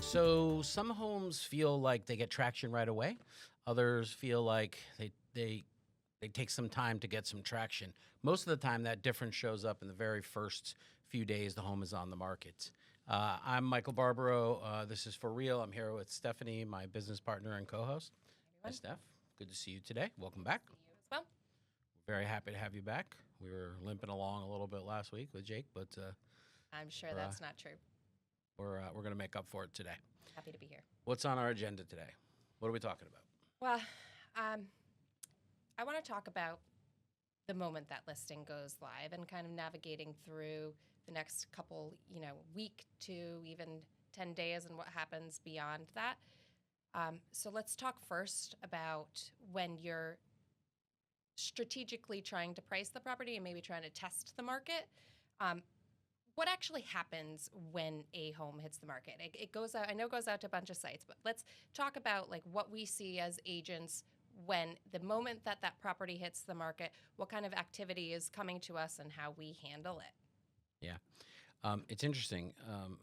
So some homes feel like they get traction right away. Others feel like they take some time to get some traction. Most of the time, that difference shows up in the very first few days the home is on the market. I'm Michael Barbaro. This is For Real. I'm here with Stephanie, my business partner and co-host. Hi, Everyone. Steph. Good to see you today. Welcome back. See you as well. Very happy to have you back. We were limping along a little bit last week with Jake, but I'm sure we're, uh, that's not true. we're going to make up for it today. Happy to be here. What's on our agenda today? What are we talking about? Well, I want to talk about the moment that listing goes live and kind of navigating through the next couple, week to even 10 days and what happens beyond that. So let's talk first about when you're strategically trying to price the property and maybe trying to test the market. What actually happens when a home hits the market? It goes out. I know it goes out to a bunch of sites, but let's talk about like what we see as agents when the moment that property hits the market. What kind of activity is coming to us and how we handle it? Yeah, it's interesting,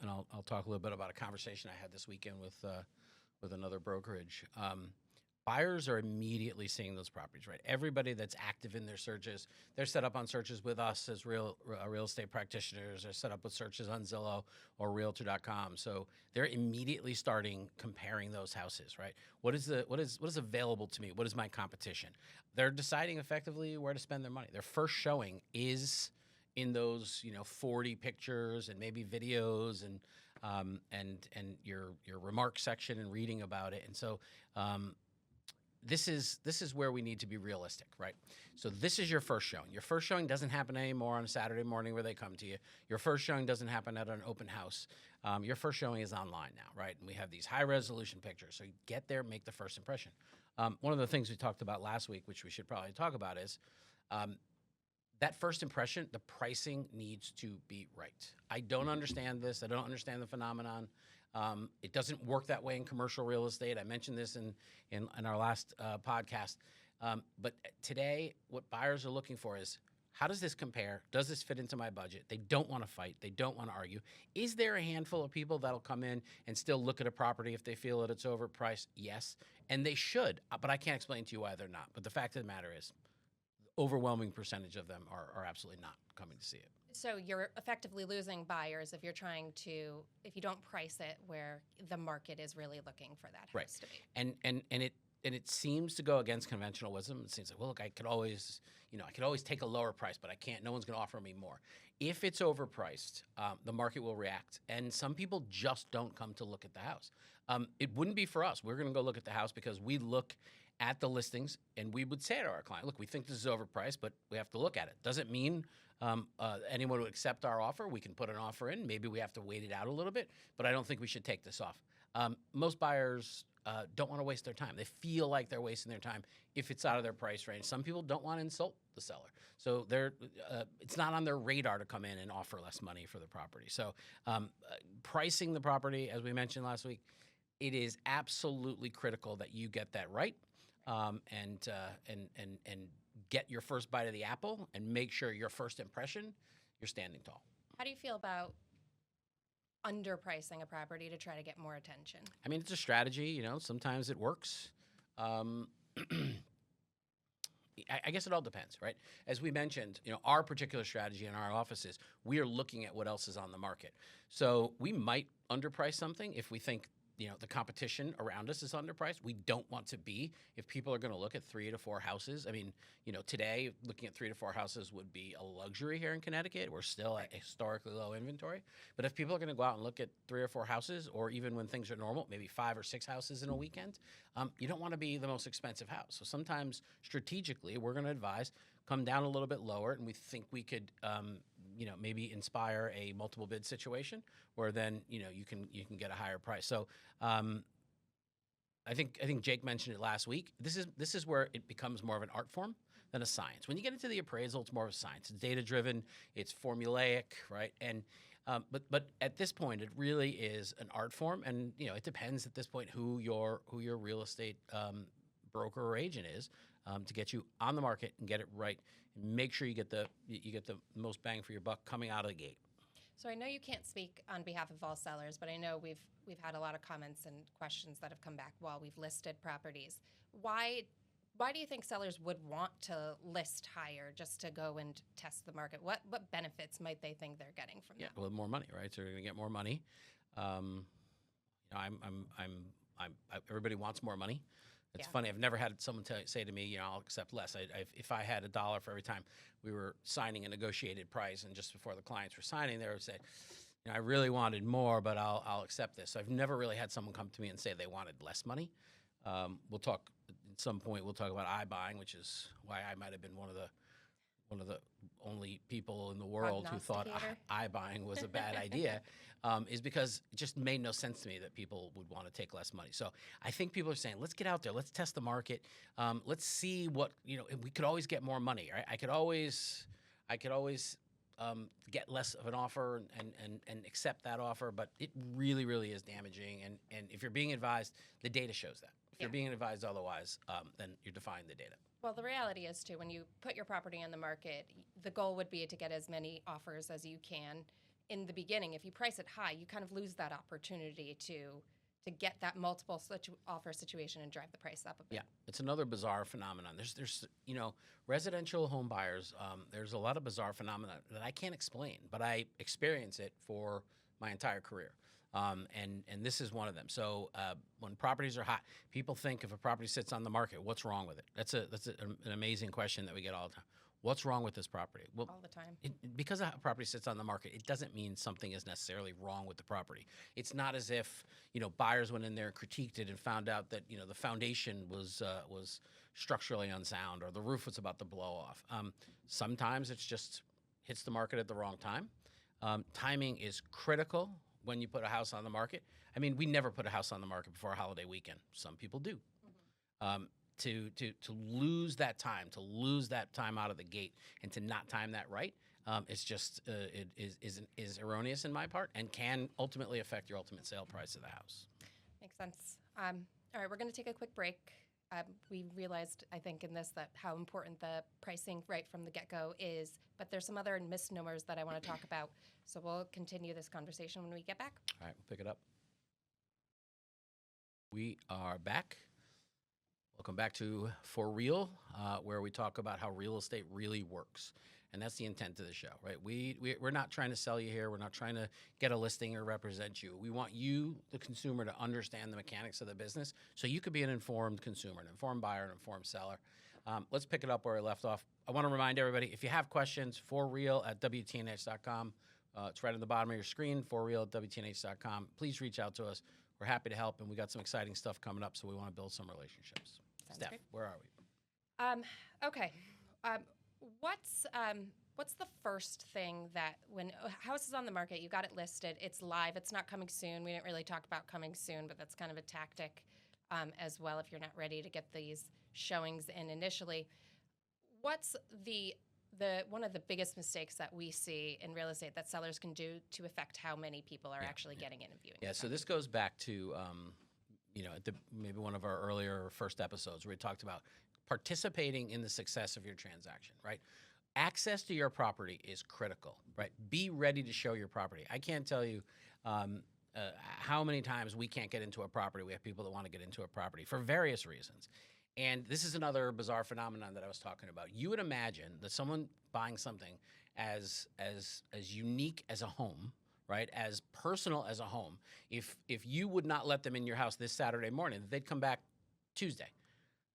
and I'll talk a little bit about a conversation I had this weekend with another brokerage. Buyers are immediately seeing those properties, right? Everybody that's active in their searches, they're set up on searches with us as real estate practitioners. They're set up with searches on Zillow or Realtor.com. So they're immediately starting comparing those houses, right? What is available to me? What is my competition? They're deciding effectively where to spend their money. Their first showing is in those 40 pictures and maybe videos and your remarks section and reading about it. And so this is where we need to be realistic, right? So this is your first showing. Your first showing doesn't happen anymore on a Saturday morning where they come to you. Your first showing doesn't happen at an open house. Your first showing is online now, right? And we have these high resolution pictures. So you get there, make the first impression. One of the things we talked about last week, which we should probably talk about, is that first impression, the pricing needs to be right. I don't understand this. I don't understand the phenomenon. It doesn't work that way in commercial real estate. I mentioned this in our last podcast. But today, what buyers are looking for is, how does this compare? Does this fit into my budget? They don't want to fight. They don't want to argue. Is there a handful of people that'll come in and still look at a property if they feel that it's overpriced? Yes. And they should, but I can't explain to you why they're not. But the fact of the matter is, overwhelming percentage of them are absolutely not coming to see it. So you're effectively losing buyers if if you don't price it where the market is really looking for that house to be. And it seems to go against conventional wisdom. It seems like, well, look, I could always take a lower price, but I can't. No one's going to offer me more. If it's overpriced, the market will react, and some people just don't come to look at the house. It wouldn't be for us. We're going to go look at the house because we look at the listings, and we would say to our client, look, we think this is overpriced, but we have to look at it. Doesn't mean anyone would accept our offer. We can put an offer in. Maybe we have to wait it out a little bit, but I don't think we should take this off. Most buyers don't want to waste their time. They feel like they're wasting their time if it's out of their price range. Some people don't want to insult the seller. So it's not on their radar to come in and offer less money for the property. So pricing the property, as we mentioned last week, it is absolutely critical that you get that right. And get your first bite of the apple and make sure your first impression, you're standing tall. How do you feel about underpricing a property to try to get more attention? I mean, it's a strategy, sometimes it works. I guess it all depends, right? As we mentioned, our particular strategy in our offices, we are looking at what else is on the market. So we might underprice something if we think the competition around us is underpriced. We don't want to be. If people are going to look at 3 to 4 houses, I mean, today looking at 3 to 4 houses would be a luxury here in Connecticut. We're still at historically low inventory. But if people are going to go out and look at 3 or 4 houses, or even when things are normal, maybe 5 or 6 houses in a weekend, you don't want to be the most expensive house. So sometimes strategically, we're going to advise come down a little bit lower, and we think we could maybe inspire a multiple bid situation where then you can get a higher price. So I think Jake mentioned it last week. This is where it becomes more of an art form than a science. When you get into the appraisal, it's more of a science. It's data driven. It's formulaic, right? And but at this point, it really is an art form, and it depends at this point who your real estate broker or agent is to get you on the market and get it right. Make sure you get the most bang for your buck coming out of the gate. So I know you can't speak on behalf of all sellers, but I know we've had a lot of comments and questions that have come back while we've listed properties. Why do you think sellers would want to list higher just to go and test the market? What benefits might they think they're getting from that? Well, more money, right? So they're going to get more money. Everybody wants more money. It's funny. I've never had someone say to me, I'll accept less. If I had $1 for every time we were signing a negotiated price, and just before the clients were signing, they would say, I really wanted more, but I'll accept this. So I've never really had someone come to me and say they wanted less money. We'll talk at some point. We'll talk about iBuying, which is why I might have been one of the only people in the world who thought iBuying was a bad idea, is because it just made no sense to me that people would want to take less money. So I think people are saying, let's get out there, let's test the market, let's see what, we could always get more money, right? I could always get less of an offer and accept that offer, but it really, really is damaging. And if you're being advised, the data shows that. If you're being advised otherwise, then you're defying the data. Well, the reality is, too, when you put your property on the market, the goal would be to get as many offers as you can in the beginning. If you price it high, you kind of lose that opportunity to get that multiple offer situation and drive the price up a bit. Yeah, it's another bizarre phenomenon. There's residential home buyers, there's a lot of bizarre phenomena that I can't explain, but I experience it for my entire career. And this is one of them. So when properties are hot, people think if a property sits on the market, what's wrong with it? That's an amazing question that we get all the time. What's wrong with this property? Well, all the time. Because a property sits on the market, it doesn't mean something is necessarily wrong with the property. It's not as if buyers went in there and critiqued it and found out that the foundation was structurally unsound, or the roof was about to blow off. Sometimes it's just hits the market at the wrong time. Timing is critical when you put a house on the market. I mean, we never put a house on the market before a holiday weekend. Some people do. To lose that time out of the gate and to not time that right, it's just is erroneous in my part, and can ultimately affect your ultimate sale price of the house. Makes sense. All right, we're going to take a quick break. We realized, I think, in this that how important the pricing right from the get-go is, but there's some other misnomers that I want to talk about. So we'll continue this conversation when we get back. All right, we'll pick it up. We are back. Welcome back to For Real, where we talk about how real estate really works. And that's the intent of the show, right? We're not trying to sell you here. We're not trying to get a listing or represent you. We want you, the consumer, to understand the mechanics of the business so you could be an informed consumer, an informed buyer, an informed seller. Let's pick it up where we left off. I want to remind everybody, if you have questions, forreal@WTNH.com. It's right on the bottom of your screen, forreal@WTNH.com. Please reach out to us. We're happy to help, and we got some exciting stuff coming up, so we want to build some relationships. Sounds Steph, great. where are we? Okay. What's the first thing that when a house is on the market, you got it listed, it's live, it's not coming soon. We didn't really talk about coming soon, but that's kind of a tactic as well if you're not ready to get these showings in initially. What's the one of the biggest mistakes that we see in real estate that sellers can do to affect how many people are actually getting in and viewing? Yeah, so this goes back to at maybe one of our earlier first episodes where we talked about participating in the success of your transaction, right? Access to your property is critical, right? Be ready to show your property. I can't tell you how many times we can't get into a property. We have people that want to get into a property for various reasons. And this is another bizarre phenomenon that I was talking about. You would imagine that someone buying something as unique as a home, right, as personal as a home, if you would not let them in your house this Saturday morning, they'd come back Tuesday.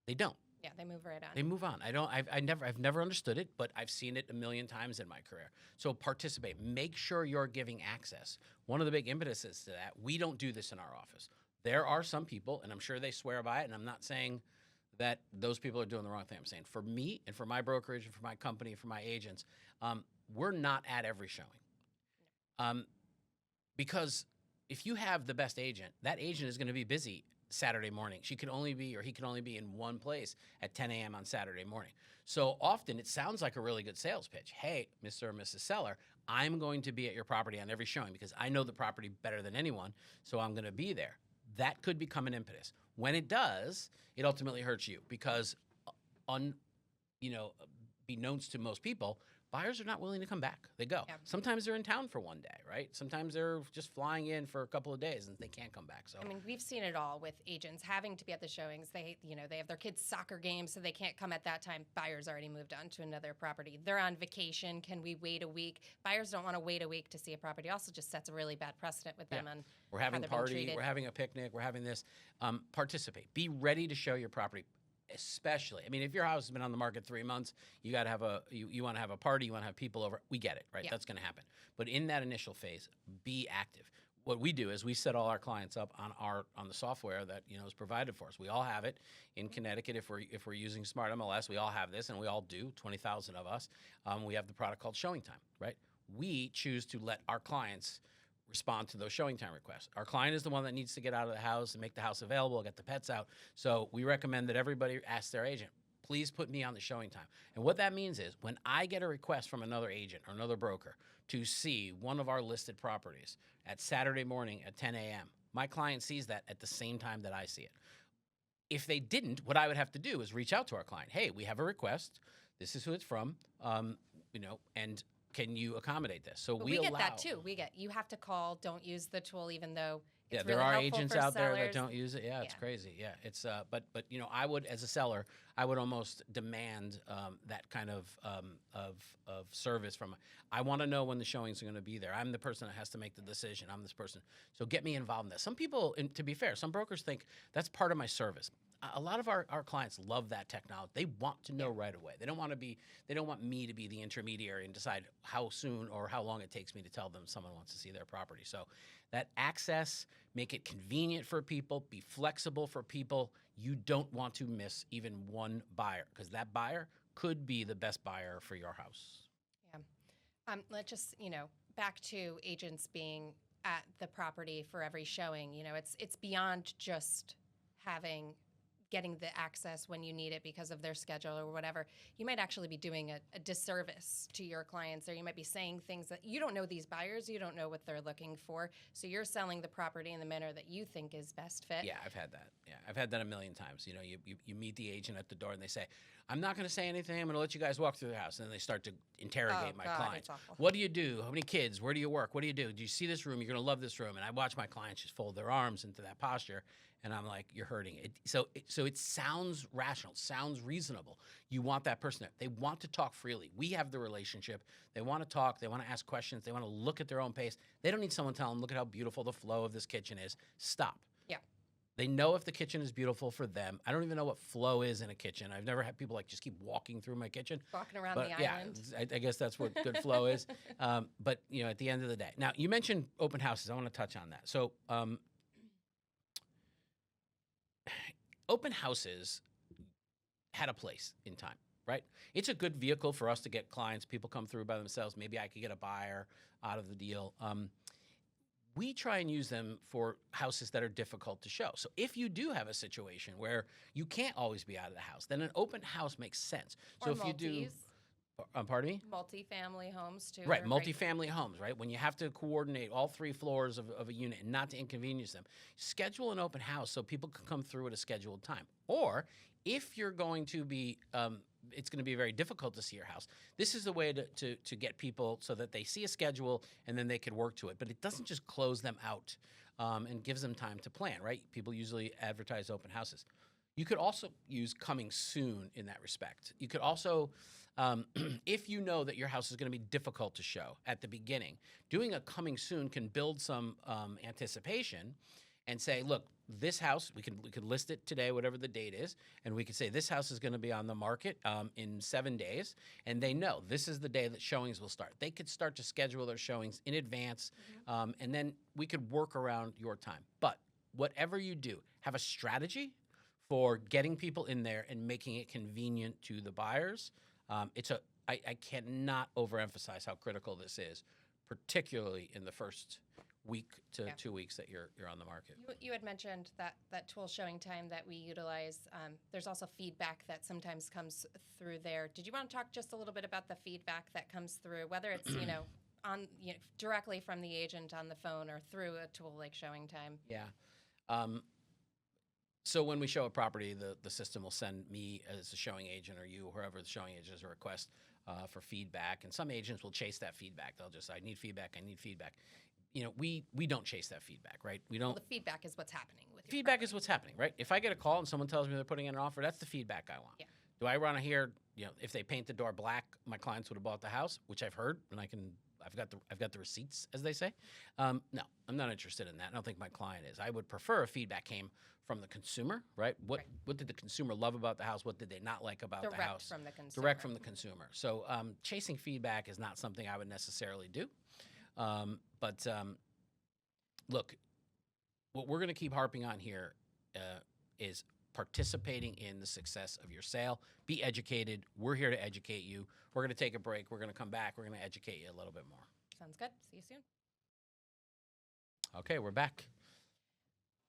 They don't. Yeah, they move right on. They move on. I've never understood it, but I've seen it a million times in my career. So participate. Make sure you're giving access. One of the big impetuses to that, we don't do this in our office. There are some people, and I'm sure they swear by it, and I'm not saying that those people are doing the wrong thing. I'm saying for me and for my brokerage and for my company and for my agents, we're not at every showing. Because if you have the best agent, that agent is going to be busy Saturday morning. She can only be, or he can only be in one place at 10 a.m. on Saturday morning. So often it sounds like a really good sales pitch. Hey, Mr. or Mrs. Seller, I'm going to be at your property on every showing because I know the property better than anyone, so I'm going to be there. That could become an impetus. When it does, it ultimately hurts you because, beknownst to most people, Buyers are not willing to come back. They go. Yeah. Sometimes they're in town for one day, right? Sometimes they're just flying in for a couple of days and they can't come back. So I mean, we've seen it all with agents having to be at the showings. They have their kids' soccer games, so they can't come at that time. Buyers already moved on to another property. They're on vacation. Can we wait a week? Buyers don't want to wait a week to see a property. Also, just sets a really bad precedent with them on we're having how a they're being party, treated. we're having a picnic, we're having this. Participate. Be ready to show your property. Especially, I mean, if your house has been on the market 3 months, you got to have you want to have a party, you want to have people over. We get it, right? Yeah. That's going to happen. But in that initial phase, be active. What we do is we set all our clients up on the software that is provided for us. We all have it in Connecticut. If we're using Smart MLS, we all have this, and we all do. 20,000 of us. We have the product called Showing Time, right? We choose to let our clients respond to those showing time requests. Our client is the one that needs to get out of the house and make the house available, get the pets out. So we recommend that everybody ask their agent, please put me on the showing time. And what that means is when I get a request from another agent or another broker to see one of our listed properties at Saturday morning at 10 a.m., my client sees that at the same time that I see it. If they didn't, what I would have to do is reach out to our client. Hey, we have a request. This is who it's from, and can you accommodate this? So But we get that too. You have to call. Don't use the tool, even though it's there really are helpful agents for out there that sellers. don't use it. Yeah, it's Yeah. crazy. Yeah, it's but I would, as a seller, I would almost demand that kind of service from. I want to know when the showings are going to be there. I'm the person that has to make the decision. I'm this person. So get me involved in this. Some people, and to be fair, some brokers think that's part of my service. A lot of our clients love that technology. They want to know right away. They don't want me to be the intermediary and decide how soon or how long it takes me to tell them someone wants to see their property. So that access, make it convenient for people, be flexible for people. You don't want to miss even one buyer because that buyer could be the best buyer for your house. Yeah. Let's just, back to agents being at the property for every showing. It's beyond just getting the access when you need it because of their schedule or whatever. You might actually be doing a disservice to your clients, or you might be saying things that you don't know these buyers, you don't know what they're looking for. So you're selling the property in the manner that you think is best fit. Yeah, I've had that. Yeah, I've had that a million times. You meet the agent at the door and they say, I'm not going to say anything. I'm going to let you guys walk through the house. And then they start to interrogate my client. It's awful. What do you do? How many kids? Where do you work? What do you do? Do you see this room? You're going to love this room. And I watch my clients just fold their arms into that posture. And I'm like, you're hurting it. So it sounds rational, sounds reasonable. You want that person there. They want to talk freely. We have the relationship. They want to talk. They want to ask questions. They want to look at their own pace. They don't need someone telling them, look at how beautiful the flow of this kitchen is. Stop. Yeah. They know if the kitchen is beautiful for them. I don't even know what flow is in a kitchen. I've never had people just keep walking through my kitchen. Walking around But the yeah, island. I guess that's what good flow is. But at the end of the day. Now, you mentioned open houses. I want to touch on that. So open houses had a place in time, right? It's a good vehicle for us to get clients. People come through by themselves. Maybe I could get a buyer out of the deal. We try and use them for houses that are difficult to show. So if you do have a situation where you can't always be out of the house, then an open house makes sense. So Or if you do, multis. Pardon me? Multifamily homes too. Right, are great. multifamily homes, right? When you have to coordinate all 3 floors of a unit and not to inconvenience them, schedule an open house so people can come through at a scheduled time. Or if you're going to be, it's going to be very difficult to see your house, this is the way to get people so that they see a schedule and then they can work to it. But it doesn't just close them out and gives them time to plan, right? People usually advertise open houses. You could also use coming soon in that respect. You could also, if you know that your house is going to be difficult to show at the beginning, doing a coming soon can build some anticipation and say, look, this house, we could list it today, whatever the date is, and we could say this house is going to be on the market in 7 days, and they know this is the day that showings will start. They could start to schedule their showings in advance, and then we could work around your time. But whatever you do, have a strategy for getting people in there and making it convenient to the buyers. I cannot overemphasize how critical this is, particularly in the first week to 2 weeks that you're on the market. You had mentioned that tool Showing Time that we utilize. There's also feedback that sometimes comes through there. Did you want to talk just a little bit about the feedback that comes through, whether it's directly from the agent on the phone or through a tool like Showing Time? Yeah. So when we show a property, the system will send me as a showing agent or you, whoever the showing agent is, a request for feedback. And some agents will chase that feedback. They'll just, I need feedback, I need feedback. You know, we don't chase that feedback, right? We don't. Well, the feedback is what's happening with your Feedback property. is what's happening, right? If I get a call and someone tells me they're putting in an offer, that's the feedback I want. Yeah. Do I want to hear, you know, if they paint the door black, my clients would have bought the house, which I've heard, and I've got the receipts, as they say. No, I'm not interested in that. I don't think my client is. I would prefer if feedback came from the consumer, right? What did the consumer love about the house? What did they not like about the house? Direct from the consumer. Direct from the consumer. So chasing feedback is not something I would necessarily do. But look, what we're going to keep harping on here is participating in the success of your sale. Be educated. We're here to educate you. We're going to take a break. We're going to come back. We're going to educate you a little bit more. Sounds good. See you soon. Okay, we're back.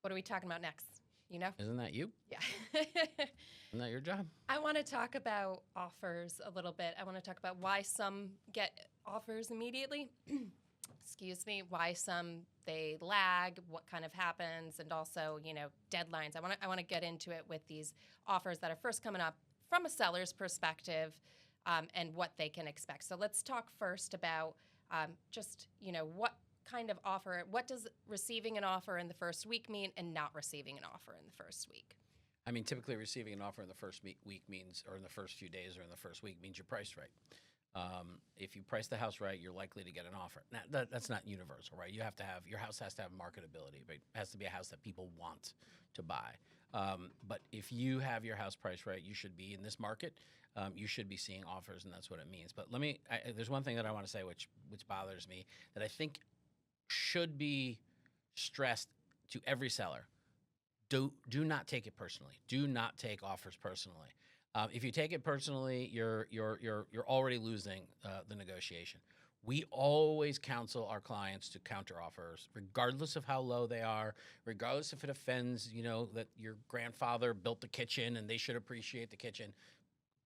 What are we talking about next? You know? Isn't that you? Yeah. Isn't that your job? I want to talk about offers a little bit. I want to talk about why some get offers immediately. Excuse me. Why some they lag, what kind of happens, and also, you know, deadlines. I want to get into it with these offers that are first coming up from a seller's perspective, and what they can expect. So let's talk first about just, you know, what kind of offer, what does receiving an offer in the first week mean and not receiving an offer in the first week? I mean, typically receiving an offer in the first week means, or in the first few days or in the first week means you're priced right. If you price the house right, you're likely to get an offer. Now, that's not universal, right? You have to have, your house has to have marketability, but it has to be a house that people want to buy. But if you have your house priced right, you should be in this market. You should be seeing offers, and that's what it means. But there's one thing that I want to say which bothers me that I think should be stressed to every seller. Do not take it personally. Do not take offers personally. If you take it personally, you're already losing the negotiation. We always counsel our clients to counter offers, regardless of how low they are, regardless if it offends, you know, that your grandfather built the kitchen and they should appreciate the kitchen.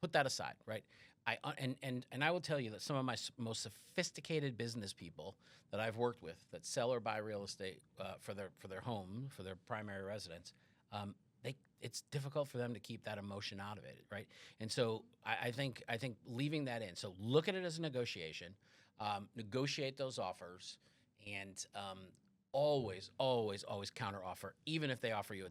Put that aside, right? And I will tell you that some of my most sophisticated business people that I've worked with that sell or buy real estate for their home, for their primary residence, it's difficult for them to keep that emotion out of it, right? And so I think leaving that in. So look at it as a negotiation, negotiate those offers, and always counter offer. Even if they offer you $1,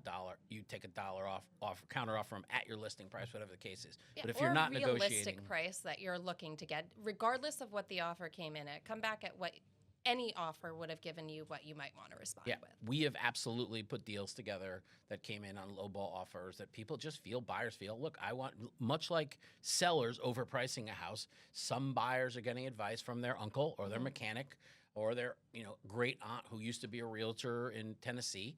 you take $1 off counter offer them at your listing price, whatever the case is. Yeah, but if you're not or a realistic negotiating, price that you're looking to get, regardless of what the offer came in at, come back at what any offer would have given you, what you might want to respond with. We have absolutely put deals together that came in on lowball offers that people just feel, buyers feel, look, I want, much like sellers overpricing a house, some buyers are getting advice from their uncle or their mechanic or their, you know, great aunt who used to be a realtor in Tennessee.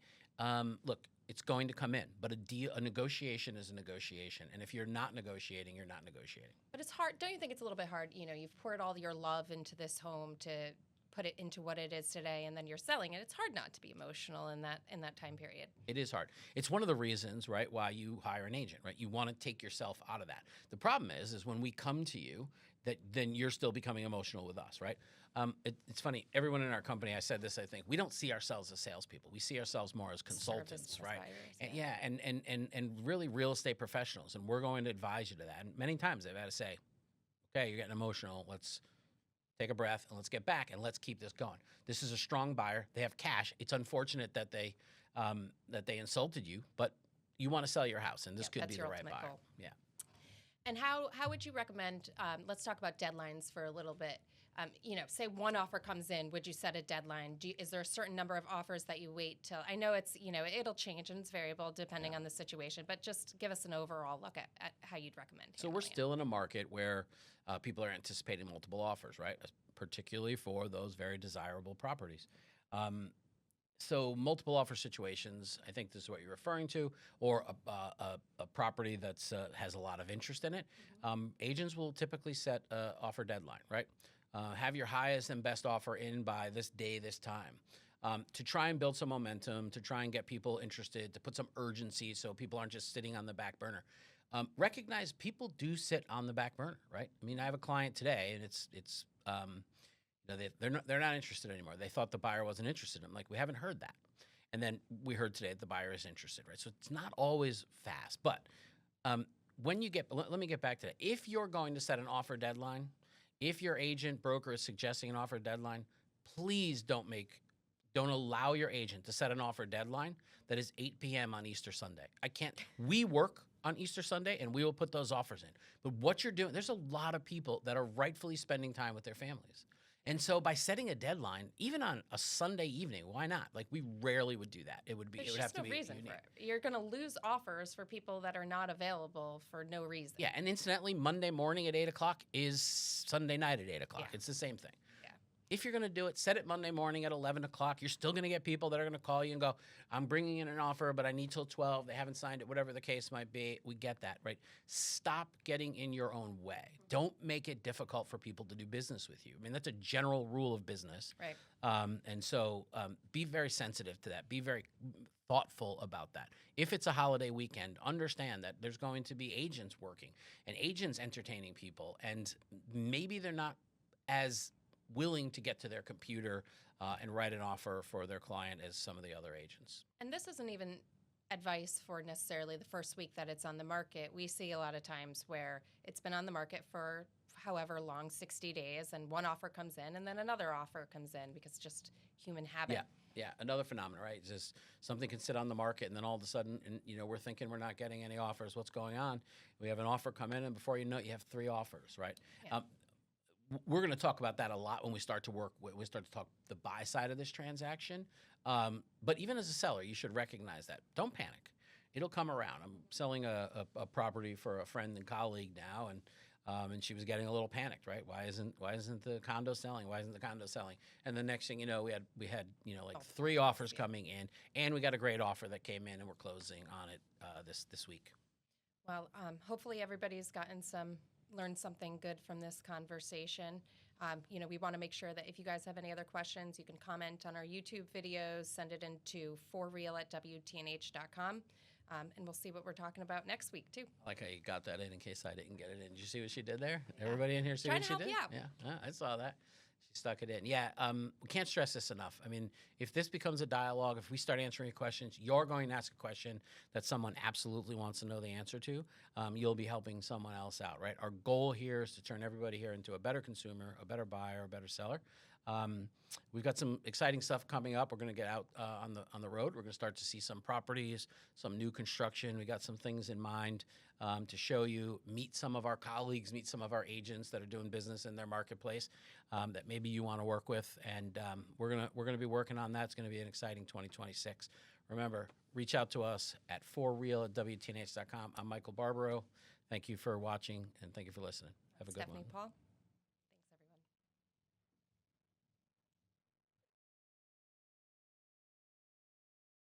Look, it's going to come in, but a negotiation is a negotiation. And if you're not negotiating, you're not negotiating. But it's hard. Don't you think it's a little bit hard? You know, you've poured all your love into this home to put it into what it is today, and then you're selling it. It's hard not to be emotional in that time period. It is hard. It's one of the reasons, right, why you hire an agent, right? You want to take yourself out of that. The problem is when we come to you, that then you're still becoming emotional with us, right? It's funny. Everyone in our company, I said this, I think, we don't see ourselves as salespeople. We see ourselves more as consultants, right? Buyers, and really real estate professionals. And we're going to advise you to that. And many times they've had to say, okay, you're getting emotional. Let's take a breath and let's get back and let's keep this going. This is a strong buyer. They have cash. It's unfortunate that they insulted you, but you want to sell your house, and this could be the right buyer. Goal. Yeah. And how would you recommend? Let's talk about deadlines for a little bit. You know, say one offer comes in, would you set a deadline? Is there a certain number of offers that you wait till? I know it's, you know, it'll change and it's variable depending on the situation, but just give us an overall look at how you'd recommend. So we're still in a market where people are anticipating multiple offers, right? Particularly for those very desirable properties. So multiple offer situations, I think this is what you're referring to, or a property that's has a lot of interest in it. Agents will typically set an offer deadline, right? Have your highest and best offer in by this day, this time, to try and build some momentum, to try and get people interested, to put some urgency so people aren't just sitting on the back burner. Recognize people do sit on the back burner, right? I mean, I have a client today, and it's you know, they're not interested anymore. They thought the buyer wasn't interested. I'm like, we haven't heard that. And then we heard today that the buyer is interested, right? So it's not always fast. But when you get, let me get back to that. If you're going to set an offer deadline, if your agent broker is suggesting an offer deadline, please don't allow your agent to set an offer deadline that is 8 p.m. on Easter Sunday. We work on Easter Sunday and we will put those offers in. But what you're doing, there's a lot of people that are rightfully spending time with their families. And so by setting a deadline, even on a Sunday evening, why not? Like, we rarely would do that. It would have to be reason unique. for it. You're going to lose offers for people that are not available for no reason. Yeah, and incidentally, Monday morning at 8 o'clock is Sunday night at 8 o'clock. Yeah. It's the same thing. Yeah. If you're going to do it, set it Monday morning at 11 o'clock. You're still going to get people that are going to call you and go, I'm bringing in an offer, but I need till 12. They haven't signed it, whatever the case might be. We get that, right? Stop getting in your own way. Don't make it difficult for people to do business with you. I mean, that's a general rule of business. Right. And so be very sensitive to that. Be very thoughtful about that. If it's a holiday weekend, understand that there's going to be agents working and agents entertaining people, and maybe they're not as willing to get to their computer and write an offer for their client as some of the other agents. And this isn't even advice for necessarily the first week that it's on the market. We see a lot of times where it's been on the market for however long, 60 days, and one offer comes in and then another offer comes in because it's just human habit. Yeah, another phenomenon, right? It's just something can sit on the market and then all of a sudden, and we're thinking we're not getting any offers. What's going on? We have an offer come in, and before you know it, you have 3 offers, right? Yeah. We're going to talk about that a lot when we start to talk the buy side of this transaction. But even as a seller, you should recognize that. Don't panic. It'll come around. I'm selling a property for a friend and colleague now, and she was getting a little panicked, right? Why isn't the condo selling? Why isn't the condo selling? And the next thing you know, we had 3 offers coming in, and we got a great offer that came in, and we're closing on it this week. Well, hopefully everybody's learned something good from this conversation. We want to make sure that if you guys have any other questions, you can comment on our YouTube videos, send it into forreal@wtnh.com, and we'll see what we're talking about next week, too. I like how you got that in case I didn't get it in. Did you see what she did there? Yeah. Everybody in here see Trying what to she help did? you out. Yeah, I saw that. She stuck it in. Yeah, we can't stress this enough. I mean, if this becomes a dialogue, if we start answering questions, you're going to ask a question that someone absolutely wants to know the answer to. You'll be helping someone else out, right? Our goal here is to turn everybody here into a better consumer, a better buyer, a better seller. We've got some exciting stuff coming up. We're going to get out on the road. We're going to start to see some properties, some new construction. We got some things in mind to show you. Meet some of our colleagues, meet some of our agents that are doing business in their marketplace that maybe you want to work with. And we're gonna be working on that. It's going to be an exciting 2026. Remember, reach out to us at forreal@wtnh.com. I'm Michael Barbaro. Thank you for watching and thank you for listening. Have a good one. Stephanie Paul.